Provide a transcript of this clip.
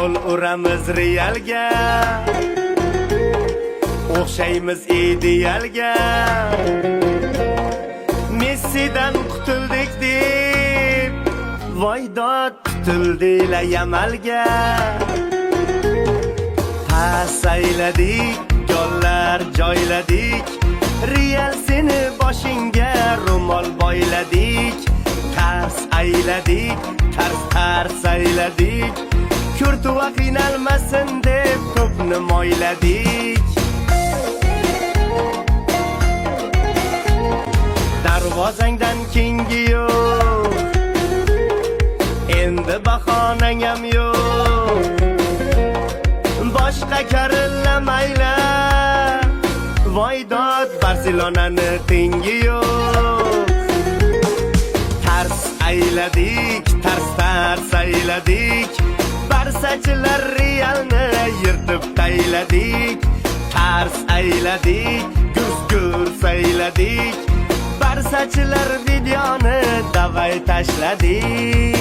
yo'l uramiz realga, o'xshaymiz idealga. Messidan qutuldik deb voydod tutuldilar Yamalga. Pasayladik, gollar joyladik, Real seni boshingga ro'mol boyladik. Tars ayladik, tars ayladik, Kurtuva qiynalmasin deb to'pni moyladik. Darvozangdan kengi yo'q, endi bahonang ham yo'q. Boshqa karillamayla, voydod Barselonani tengi yo'q. Tars ayladik, tars ayladik, Barsachilar Realni yirtib tayladik. Tars ayladik, gurs ayladik, Barsachilar videoni davay tashladik.